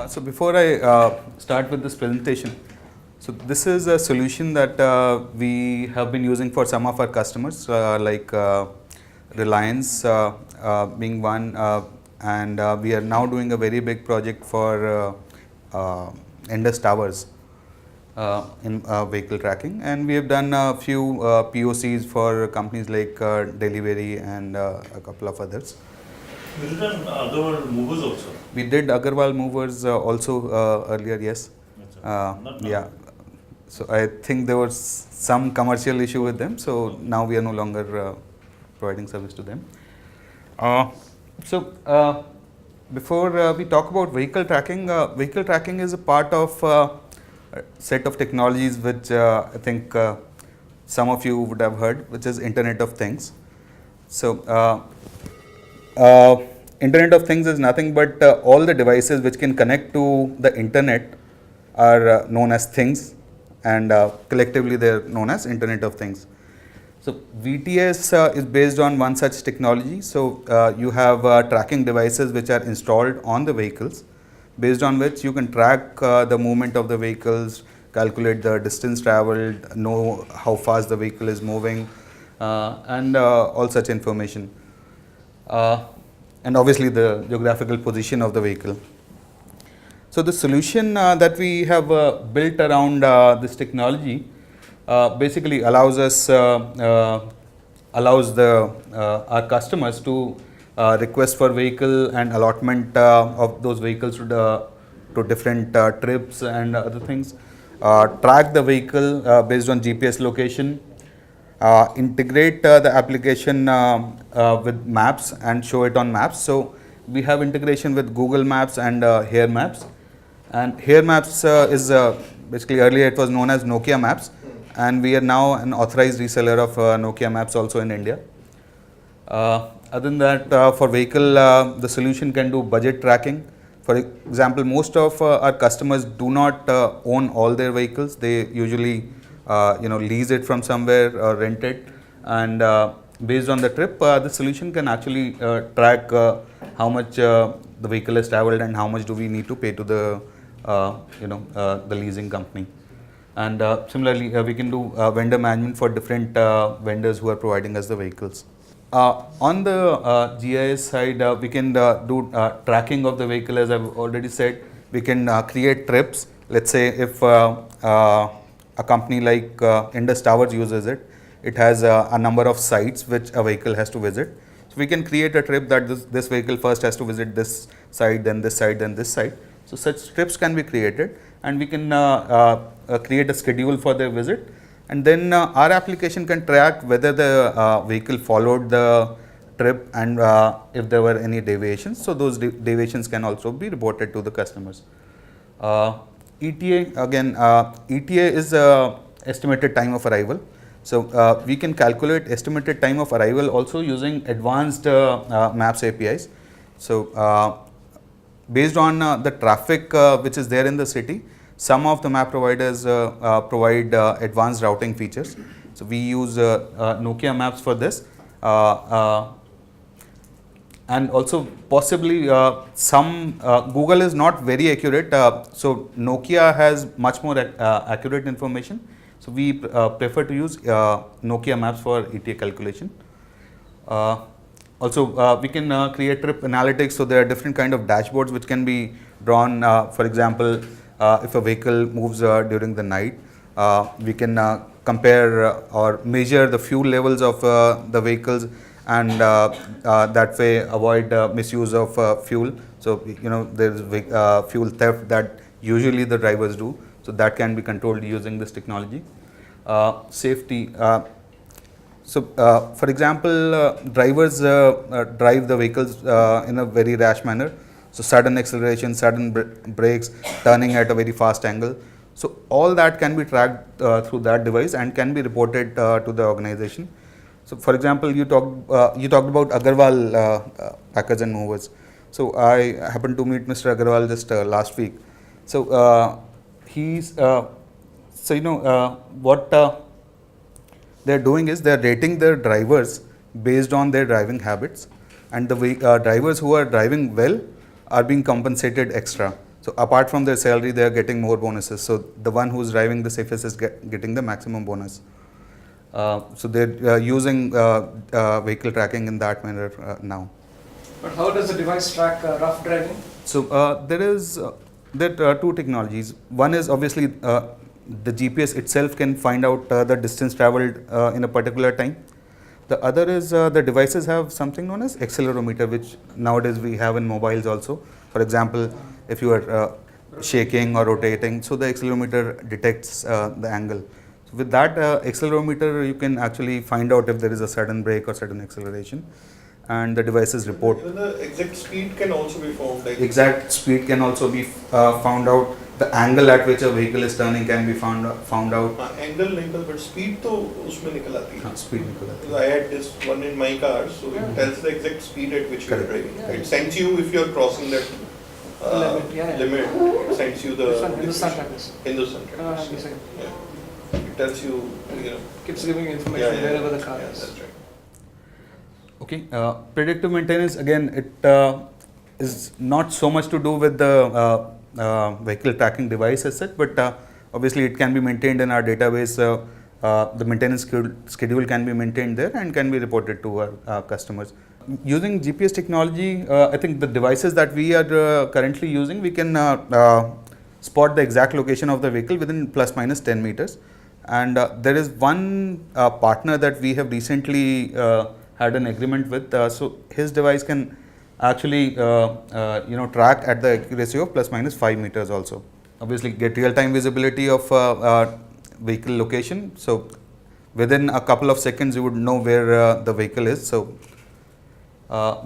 So before I start with this presentation, so this is a solution that we have been using for some of our customers, like Reliance being one, and we are now doing a very big project for Indus Towers in vehicle tracking, and we have done a few POCs for companies like Delivery and a couple of others. You did Agarwal Movers also? We did Agarwal Movers also earlier, yes. Yeah. So I think there was some commercial issue with them, so now we are no longer providing service to them. Before we talk about vehicle tracking is a part of a set of technologies which I think some of you would have heard, which is Internet of Things. So Internet of Things is nothing but all the devices which can connect to the internet are known as things, and collectively they are known as Internet of Things. So VTS is based on one such technology. So you have tracking devices which are installed on the vehicles, based on which you can track the movement of the vehicles, calculate the distance traveled, know how fast the vehicle is moving, and all such information. And obviously the geographical position of the vehicle. So the solution that we have built around this technology basically allows our customers to request for vehicle and allotment of those vehicles to different trips and other things, track the vehicle based on GPS location, integrate the application with maps and show it on maps. So we have integration with Google Maps and Here Maps. And Here Maps is basically, earlier it was known as Nokia Maps, and we are now an authorized reseller of Nokia Maps also in India. Other than that, for vehicle, the solution can do budget tracking. For example, most of our customers do not own all their vehicles. They usually lease it from somewhere or rent it, and based on the trip, the solution can actually track how much the vehicle has traveled and how much do we need to pay to the the leasing company. And similarly, we can do vendor management for different vendors who are providing us the vehicles. On the GIS side, we can do tracking of the vehicle. As I've already said, we can create trips. Let's say if a company like Indus Towers uses it, it has a number of sites which a vehicle has to visit. So we can create a trip that this vehicle first has to visit this site, then this site, then this site. So such trips can be created, and we can create a schedule for their visit, and then our application can track whether the vehicle followed the trip and if there were any deviations. So those deviations can also be reported to the customers. ETA, again, ETA is estimated time of arrival. So we can calculate estimated time of arrival also using advanced maps APIs. So based on the traffic which is there in the city, some of the map providers provide advanced routing features. So we use Nokia Maps for this, and also possibly some Google is not very accurate. So Nokia has much more accurate information. So we prefer to use Nokia Maps for ETA calculation. Also, we can create trip analytics. So there are different kind of dashboards which can be drawn. For example, if a vehicle moves during the night, we can compare or measure the fuel levels of the vehicles, and that way avoid misuse of fuel. So there is fuel theft that usually the drivers do. So that can be controlled using this technology. Safety. For example, drivers drive the vehicles in a very rash manner. So sudden acceleration, sudden brakes, turning at a very fast angle. So all that can be tracked through that device and can be reported to the organization. So for example, you talked about Agarwal Packers and Movers. So I happened to meet Mr. Agarwal just last week. So he's what they're doing is they're rating their drivers based on their driving habits, and the drivers who are driving well are being compensated extra. So apart from their salary, they are getting more bonuses. So the one who's driving the safest is getting the maximum bonus. So they're using vehicle tracking in that manner now. But how does the device track rough driving? So there are two technologies. One is obviously the GPS itself can find out the distance traveled in a particular time. The other is the devices have something known as accelerometer, which nowadays we have in mobiles also. For example, if you are shaking or rotating, so the accelerometer detects the angle. So with that accelerometer, you can actually find out if there is a sudden brake or sudden acceleration, and the devices report. Even the exact speed can also be found. Like Exact speed can also be found out. The angle at which a vehicle is turning can be found out. Angle नहीं था, but speed तो उसमें निकल आती है. Speed निकल आती Because I had this one in my car, so it tells the exact speed at which you are Correct. driving. Yeah. It sends you if you are crossing that Limit, yeah. limit. It sends you the This one, Hindustan trackers. Hindustan Ah, trackers. yes, sir. Yeah. It tells you, Keeps giving you information wherever the car yeah, is. that's right. Okay, predictive maintenance, again, it is not so much to do with the vehicle tracking device as such, but obviously it can be maintained in our database. The maintenance schedule can be maintained there and can be reported to our customers. Using GPS technology, I think the devices that we are currently using, we can spot the exact location of the vehicle within plus minus 10 meters. And there is one partner that we have recently had an agreement with. So his device can actually track at the accuracy of plus minus 5 meters also. Obviously get real-time visibility of vehicle location. So within a couple of seconds you would know where the vehicle is. So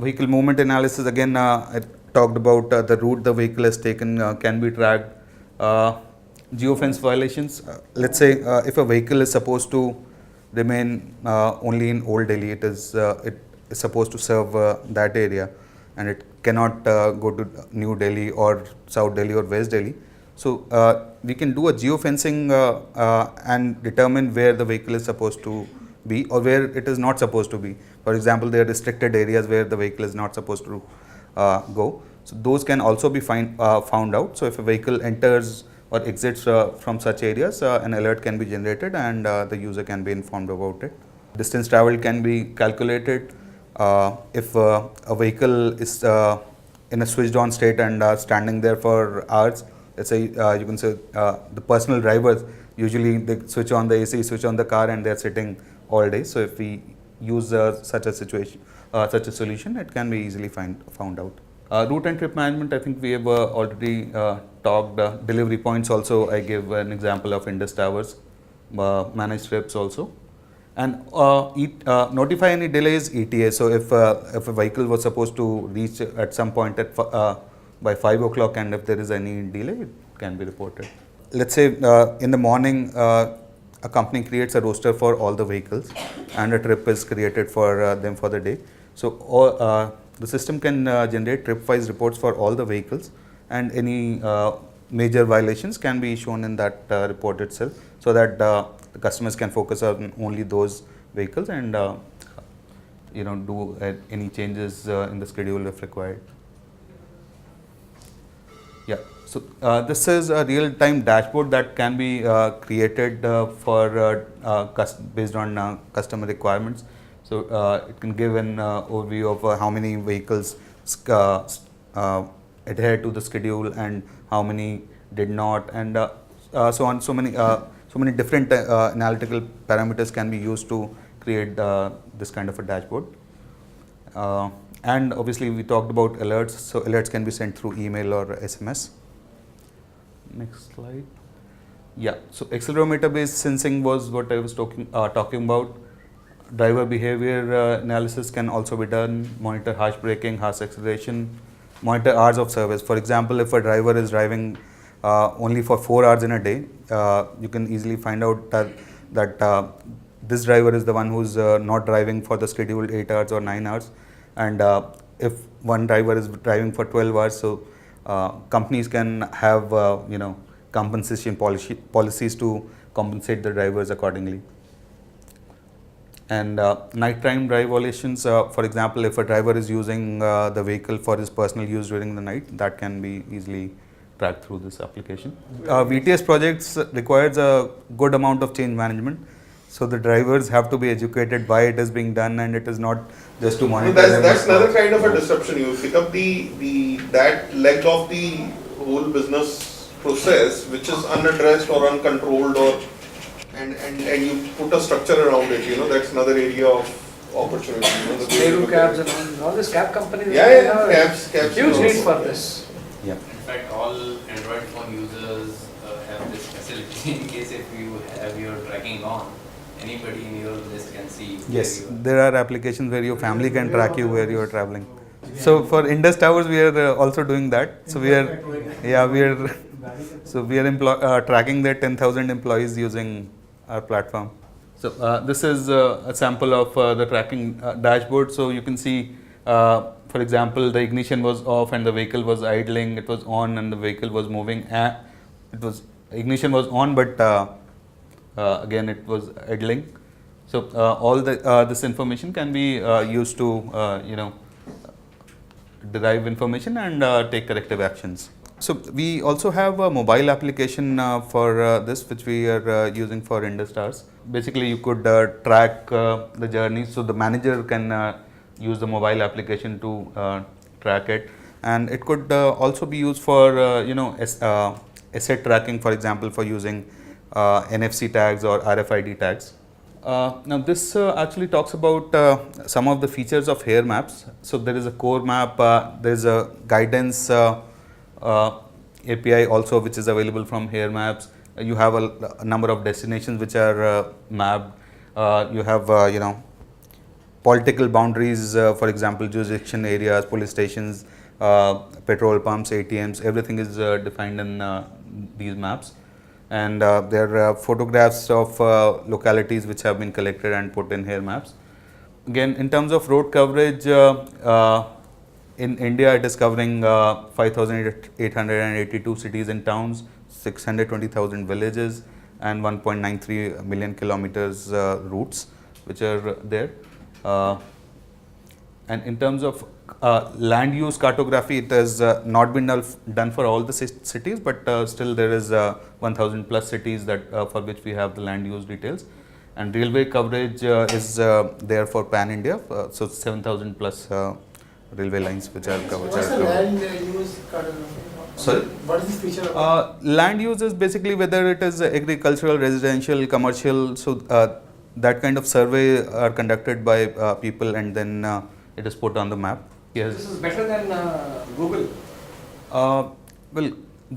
vehicle movement analysis, again I talked about the route the vehicle has taken can be tracked. Geofence violations, let's say if a vehicle is supposed to remain only in Old Delhi, it is supposed to serve that area, and it cannot go to New Delhi or South Delhi or West Delhi. So we can do a geofencing and determine where the vehicle is supposed to be or where it is not supposed to be. For example, there are restricted areas where the vehicle is not supposed to go. So those can also be found out. So if a vehicle enters or exits from such areas, an alert can be generated and the user can be informed about it. Distance traveled can be calculated. If a vehicle is in a switched on state and standing there for hours, let's say you can say the personal drivers, usually they switch on the AC, switch on the car, and they're sitting all day. So if we use such a solution, it can be easily found out. Route and trip management, I think we have already talked. Delivery points also, I gave an example of Indus Towers. Managed trips also. And notify any delays, ETA. So if a vehicle was supposed to reach at some point by 5 o'clock, and if there is any delay, it can be reported. Let's say in the morning, a company creates a roster for all the vehicles and a trip is created for them for the day. So the system can generate trip-wise reports for all the vehicles, and any major violations can be shown in that report itself, so that the customers can focus on only those vehicles and do any changes in the schedule if required. Yeah, so this is a real-time dashboard that can be created based on customer requirements. So it can give an overview of how many vehicles adhere to the schedule and how many did not, and so on. So many different analytical parameters can be used to create this kind of a dashboard. And obviously we talked about alerts. So alerts can be sent through email or SMS. Next slide. Yeah. So accelerometer based sensing was what I was talking about. Driver behavior analysis can also be done. Monitor harsh braking, harsh acceleration. Monitor hours of service. For example, if a driver is driving only for 4 hours in a day, you can easily find out that this driver is the one who's not driving for the scheduled 8 hours or 9 hours. And if one driver is driving for 12 hours, so companies can have compensation policies to compensate the drivers accordingly. And nighttime drive violations, for example, if a driver is using the vehicle for his personal use during the night, that can be easily track through this application. VTS projects requires a good amount of change management. So the drivers have to be educated why it is being done, and it is not just to No, monitor. that's them. another kind of a disruption. You pick up that leg of the whole business process which is unaddressed or uncontrolled, or and you put a structure around it. That's another area of opportunity. The way you Nehru look at cabs it. and all these cab companies. Yeah, they yeah, have cabs. Huge also. need for this. Yeah. In fact, all Android phone users have this facility. In case if you have your tracking on, anybody in your list can see. Yes, where you are. there are applications where your family can track you where you are traveling. So for Indus Towers, we are also doing that. So we are tracking their 10,000 employees using our platform. So this is a sample of the tracking dashboard. So you can see, for example, the ignition was off and the vehicle was idling. It was on and the vehicle was moving. Ignition was on, but again it was idling. So all this information can be used to derive information and take corrective actions. So we also have a mobile application for this, which we are using for Indus Towers. Basically, you could track the journey, so the manager can use the mobile application to track it, and it could also be used for asset tracking, for example, for using NFC tags or RFID tags. Now this actually talks about some of the features of HARE maps. So there is a core map, there is a guidance API also, which is available from HARE maps. You have a number of destinations which are mapped. You have political boundaries, for example, jurisdiction areas, police stations, petrol pumps, ATMs. Everything is defined in these maps. And there are photographs of localities which have been collected and put in HARE maps. Again, in terms of road coverage, in India it is covering 5,882 cities and towns, 620,000 villages, and 1.93 million kilometers routes which are there. And in terms of land use cartography, it has not been done for all the cities, but still there is 1,000 plus cities that for which we have the land use details. And railway coverage is there for pan India, so 7,000 plus railway lines which are covered. What's the land use cartography? Sorry? What is this feature about? Land use is basically whether it is agricultural, residential, commercial. So that kind of survey are conducted by people, and then it is put on the map. Yes. This is better than Google. Well,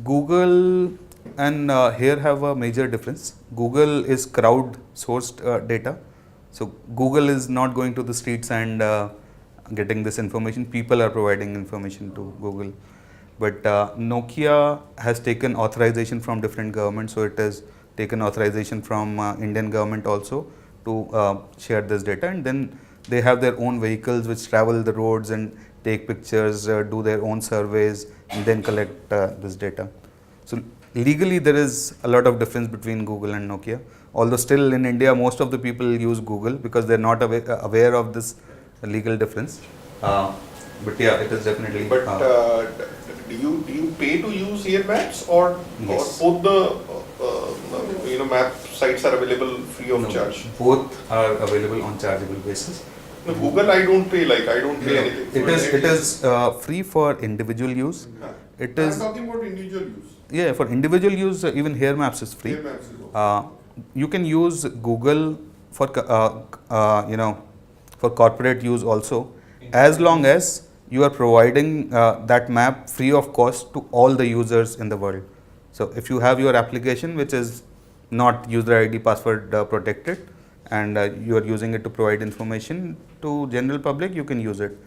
Google and HARE have a major difference. Google is crowd-sourced data. So Google is not going to the streets and getting this information. People are providing information to Google. But Nokia has taken authorization from different governments. So it has taken authorization from Indian government also to share this data. And then they have their own vehicles which travel the roads and take pictures, do their own surveys, and then collect this data. So legally there is a lot of difference between Google and Nokia. Although still in India most of the people use Google because they are not aware of this legal difference. But yeah, it is definitely. But do you pay to use HARE maps, or Yes. both the map sites are available free of charge? Both are available on chargeable basis. No, Google I don't pay. I don't pay anything. It is free for individual use. It I'm is talking about individual use. yeah, for individual use even HARE maps is free. HARE maps is okay. You can use Google for for corporate use also, as long as you are providing that map free of cost to all the users in the world. So if you have your application which is not user ID password protected, and you are using it to provide information to general public, you can use it.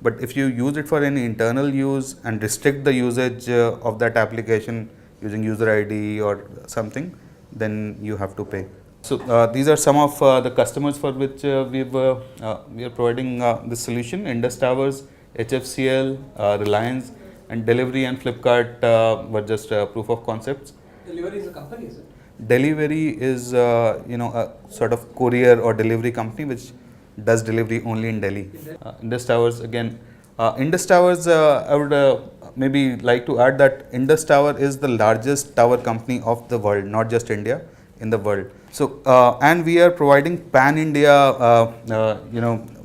But if you use it for any internal use and restrict the usage of that application using user ID or something, then you have to pay. So these are some of the customers for which we are providing this solution. Indus Towers, HFCL, Reliance, and Delivery and Flipkart were just proof of concepts. Delivery is a company, is it? Delivery is a sort of courier or delivery company which does delivery only in Delhi. Indus Towers again. Indus Towers, I would maybe like to add that Indus Tower is the largest tower company of the world, not just India, in the world. So, and we are providing pan-India,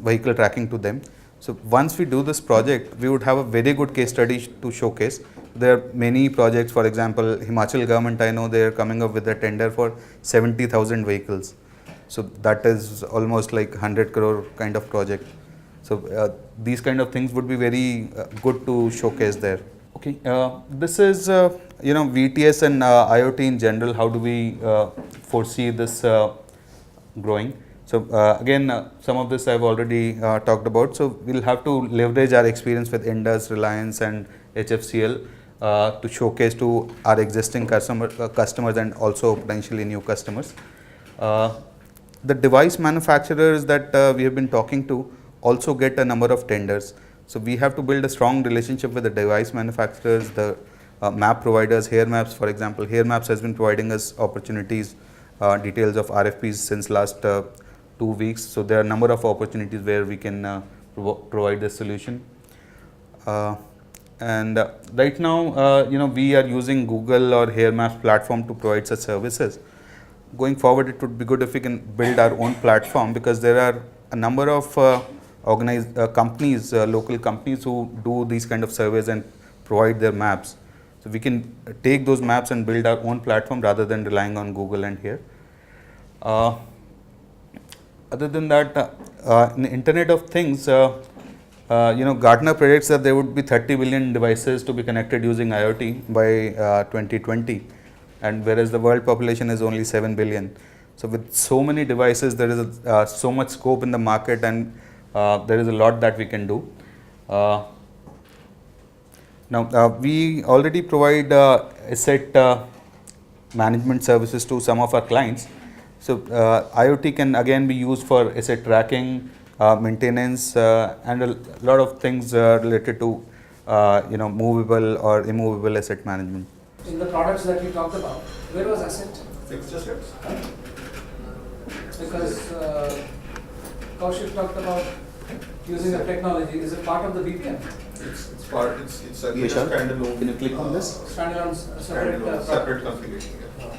vehicle tracking to them. So, once we do this project, we would have a very good case study to showcase. There are many projects, for example, Himachal government, I know they are coming up with a tender for 70,000 vehicles. So, that is almost like 100 crore kind of project. So, these kind of things would be very good to showcase there. Okay, this is VTS and IoT in general. How do we foresee this growing? So again, some of this I've already talked about. So we'll have to leverage our experience with Indus, Reliance, and HFCL to showcase to our existing customers and also potentially new customers. The device manufacturers that we have been talking to also get a number of tenders. So we have to build a strong relationship with the device manufacturers, the map providers. Here Maps, for example, Here Maps has been providing us opportunities, details of RFPs since last 2 weeks. So there are a number of opportunities where we can provide the solution. And right now, we are using Google or Here Maps platform to provide such services. Going forward, it would be good if we can build our own platform, because there are a number of companies, local companies who do these kind of surveys and provide their maps. So we can take those maps and build our own platform rather than relying on Google and Here. Other than that, in the Internet of Things, Gartner predicts that there would be 30 billion devices to be connected using IoT by 2020, and whereas the world population is only 7 billion. So with so many devices, there is so much scope in the market, and there is a lot that we can do. Now, we already provide asset management services to some of our clients. So, IoT can again be used for asset tracking, maintenance, and a lot of things related to movable or immovable asset management. In the products that we talked about, where was asset? Fixed assets. Because Kaushik talked about using the technology. Is it part of the VPN? It's part. It's a Vishal, standalone. can you click on this? Standalone, separate Standalone, separate configuration. Yeah.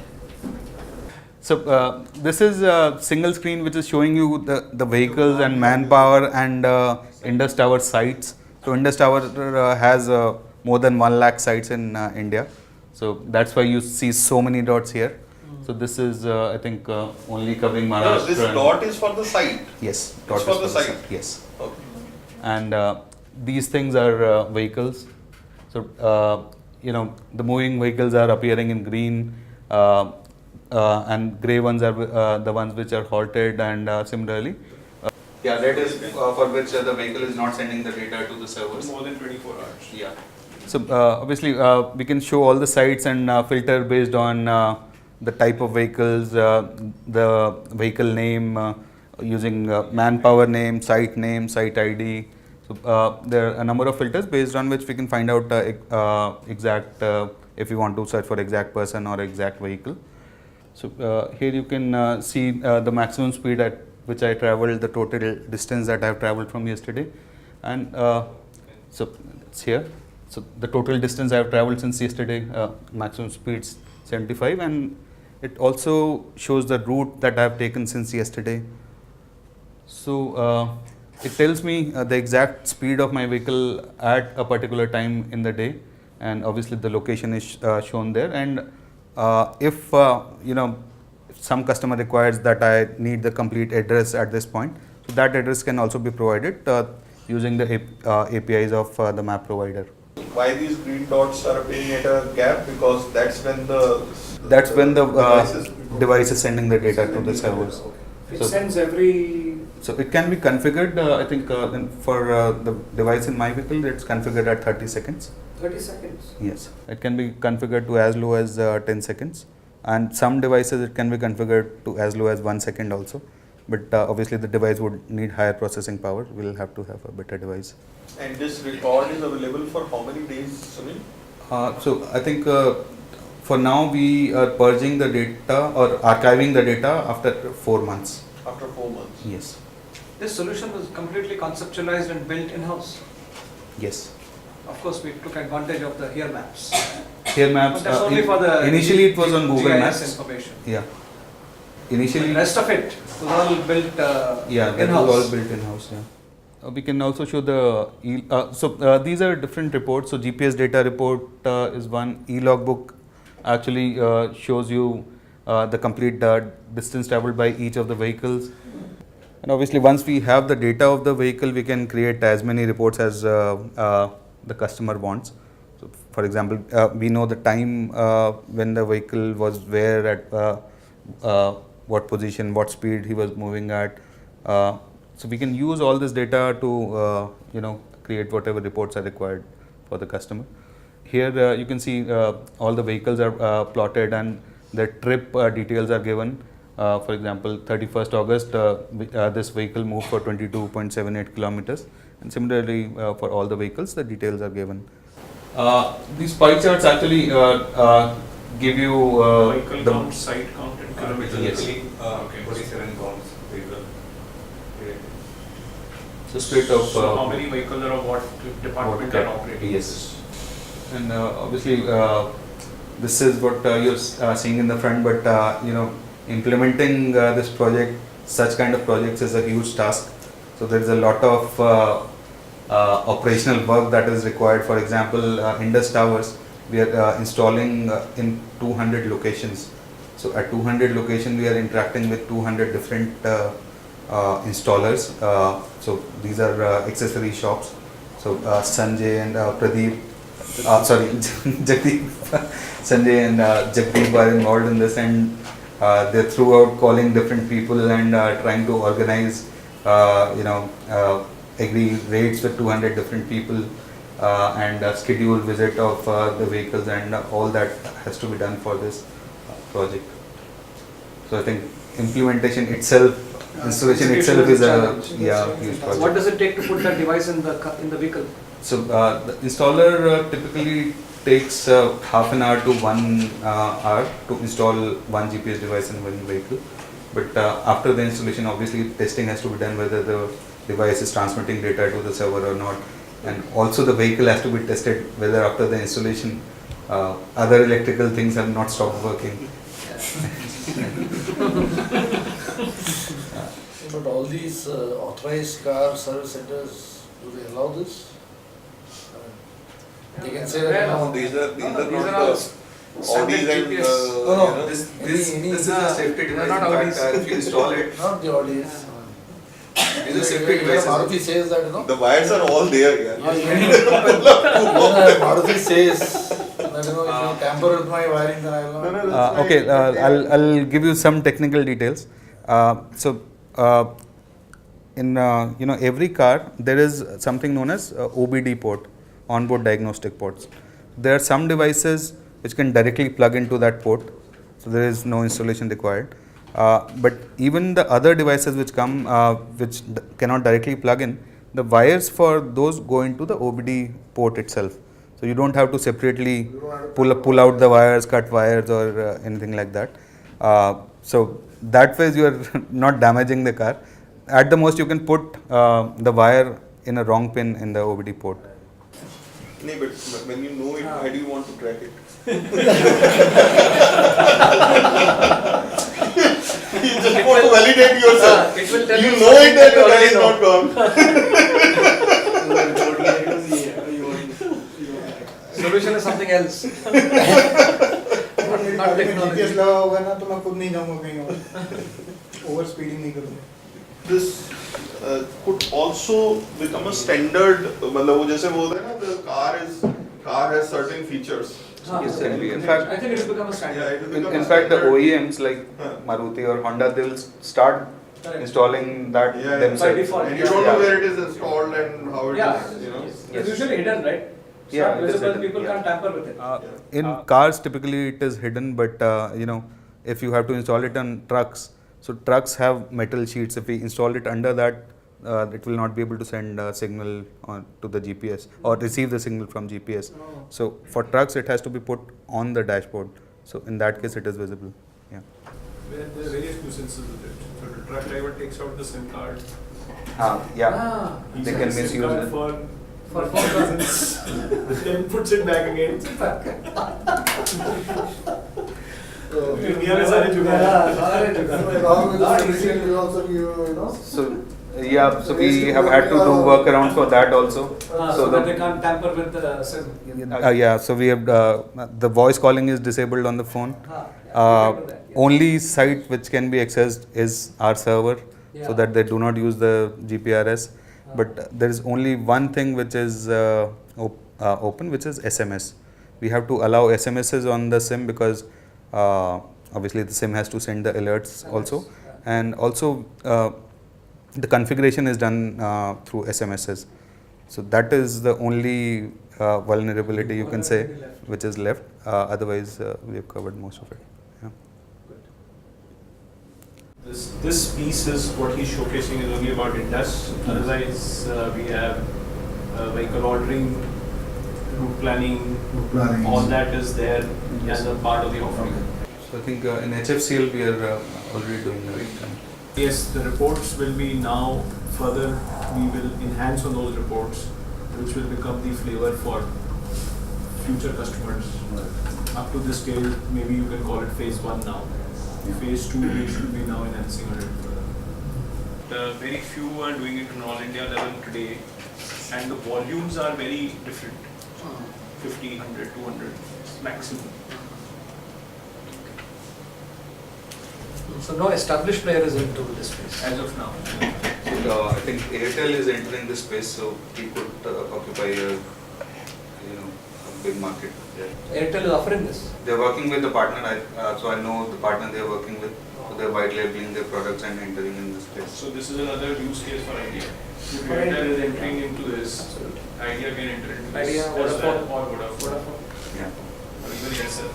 So, this is a single screen which is showing you the vehicles and manpower and Indus Tower sites. So, Indus Tower has more than 1 lakh sites in India. So, that's why you see so many dots here. So, this is I think only covering No, Maharashtra. this dot is for the site. Yes, It's dot for is the site. Yes. Okay. And these things are vehicles. So, the moving vehicles are appearing in green, and grey ones are the ones which are halted, and similarly. Red is for which the vehicle is not sending the data to the servers. More than 24 hours. Yeah. So, obviously, we can show all the sites and filter based on the type of vehicles, the vehicle name, using manpower name, site ID. So, there are a number of filters based on which we can find out exact, if we want to search for exact person or exact vehicle. So, here you can see the maximum speed at which I traveled, the total distance that I have traveled from yesterday, and so it's here. So, the total distance I have traveled since yesterday, maximum speed 75, and it also shows the route that I have taken since yesterday. So, it tells me the exact speed of my vehicle at a particular time in the day, and obviously the location is shown there. And if some customer requires that I need the complete address at this point, so that address can also be provided using the APIs of the map provider. Why these green dots are appearing at a gap? Because that's when the device is sending the data to the servers. It So- sends every. So it can be configured. I think for the device in my vehicle, it's configured at 30 seconds. 30 seconds. Yes, it can be configured to as low as 10 seconds, and some devices it can be configured to as low as 1 second also. But obviously, the device would need higher processing power. We'll have to have a better device. And this record is available for how many days, Sunil? So I think for now we are purging the data or archiving the data after 4 months. After 4 months. Yes. This solution was completely conceptualized and built in-house. Yes. Of course, we took advantage of the here maps. Here maps. But that's only for the initially it was on Google GIS Maps. information. Yeah. The Initially. rest of it was all built Yeah, that in-house. was all built in-house. Yeah. We can also show the these are different reports. So GPS data report is one. E-logbook actually shows you the complete distance traveled by each of the vehicles. And obviously, once we have the data of the vehicle, we can create as many reports as the customer wants. So, for example, we know the time when the vehicle was where at what position, what speed he was moving at. So we can use all this data to create whatever reports are required for the customer. Here you can see all the vehicles are plotted and the trip details are given. For example, 31st August, this vehicle moved for 22.78 kilometers. And similarly, for all the vehicles, the details are given. These pie charts actually give you Vehicle the count, site count, and kilometers. Yes. Okay. 47 pounds vehicle. split of So how many vehicles are of what department are operating? Yes. And obviously, this is what you're seeing in the front, but implementing this project, such kind of projects is a huge task. So there is a lot of operational work that is required. For example, Indus Towers, we are installing in 200 locations. So at 200 locations, we are interacting with 200 different installers. So these are accessory shops. So Sanjay and Pradeep, Jagdeep, Sanjay and Jagdeep are involved in this, and they're throughout calling different people and trying to organize, agree rates with 200 different people and schedule visit of the vehicles, and all that has to be done for this project. So I think implementation itself, installation itself is a huge project. What does it take to put that device in the vehicle? So the installer typically takes half an hour to 1 hour to install one GPS device in one vehicle. But after the installation, obviously testing has to be done whether the device is transmitting data to the server or not. And also the vehicle has to be tested whether after the installation other electrical things have not stopped working. But all these authorized car service centers, do they allow this? They can say that, no, These are these not are all the standard Audis and GPS. No, This any- is a safety they're device. not In fact, Audis. if you install it, not the Audis. these are safety Even devices. Maruti says that, you know. the wires are all there. Yeah, Yeah. even Maruti says that, you know, if you tamper with my wiring, then I will not. No, that's Okay, right. I'll give you some technical details. In every car there is something known as OBD port, onboard diagnostic ports. There are some devices which can directly plug into that port, so there is no installation required. But even the other devices which come which cannot directly plug in, the wires for those go into the OBD port itself. So you don't have to separately pull out the wires, cut wires, or anything like that. So that way you are not damaging the car. At the most, you can put the wire in a wrong pin in the OBD port. No, but when you know it, why do you want to track it? You just want to validate yourself. It will tell You you know it that the guy something is you not gone. Solution is something else. Not technology. GPS लगा होगा ना तो मैं खुद नहीं जाऊँगा कहीं और ओवर स्पीडिंग नहीं करूँगा. This could also become a standard. मतलब वो जैसे बोलते हैं ना, the car has certain features. Yes, sir. In I fact, think it will become a standard. Yeah, it will in become a fact, the standard. OEMs like Huh. Maruti or Honda, they'll start Correct. installing that Yeah, yeah. themselves. By default. And you don't know Yeah. where it is installed and how it is. Yeah. You know. It's usually hidden, right? It's Yeah, not it is visible, hidden, people yeah. can't tamper with it. In cars, typically it is hidden, but if you have to install it on trucks, so trucks have metal sheets. If we install it under that, it will not be able to send a signal to the GPS or receive the signal from GPS. Oh. So for trucks, it has to be put on the dashboard. So in that case, it is visible. Yeah. There are various nuisances with it. So the truck driver takes out the SIM card. Yeah. Ah. He They sends can SIM misuse card it. for For phone calls. Then puts it back again. India में सारे जुगाड़ हैं. Yeah, सारे जुगाड़. Along with Not the easy. we also give, you know. So yeah, so we have had to do workarounds for that also. So that they can't tamper with the SIM. Yeah, so we have the voice calling is disabled on the phone. Yeah, we can do that, yeah. Only site which can be accessed is our server, Yeah. so that they do not use the GPRS. But there is only one thing which is open, which is SMS. We have to allow SMSs on the SIM because obviously the SIM has to send the alerts also, and also the configuration is done through SMSs. So that is the only vulnerability you can say which is left. Otherwise, we have covered most of it. Yeah. This piece is what he's showcasing is only about Indus. Otherwise, we have vehicle ordering, route planning, Planning. all that is there as a part of the offering. So I think in HFCL we are already doing that. Yes, the reports will be now further, we will enhance on those reports, which will become the flavor for future customers. Up to this scale, maybe you can call it phase 1 now. Phase 2, we should be now enhancing on it further. Very few are doing it on all India level today, and the volumes are very different. 50, 100, 200 maximum. So no established player is into this space. As of now. So, I think Airtel is entering this space, so we could occupy a big market there. Airtel is offering this. They're working with the partner, so I know the partner they're working with. So they're white labeling their products and entering in this space. So this is another use case for Idea. If For Airtel is Idea. entering into this, Idea can enter into this Idea, as well, Vodafone. or Vodafone, Yeah. or even Aircel.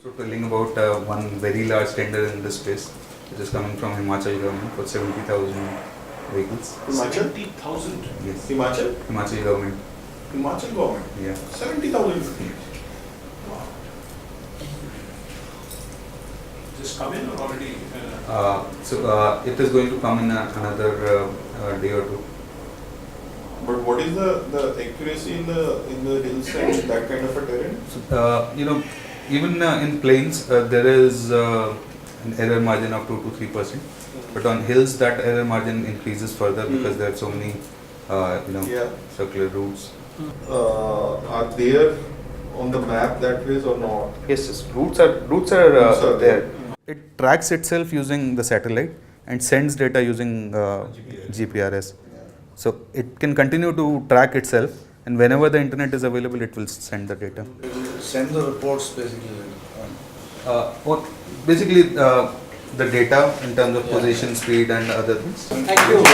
So telling about one very large tender in this space, which is coming from Himachal government for 70,000 vehicles. Himachal? 70,000. Yes. Himachal? Himachal government. Himachal government. Yeah. 70,000. Just come in or already? So it is going to come in another day or two. But what is the accuracy in the hills and that kind of a terrain? So, even in plains, there is an error margin of 2 to 3%. But on hills, that error margin increases further because there are so many, Yeah. circular routes. Are there on the map that ways or not? Yes, routes are Routes are there. It tracks itself using the satellite and sends data using GPRS. So it can continue to track itself, and whenever the internet is available, it will send the data. Send the reports basically. Basically, the data in terms of position, speed, and other things. Thank you.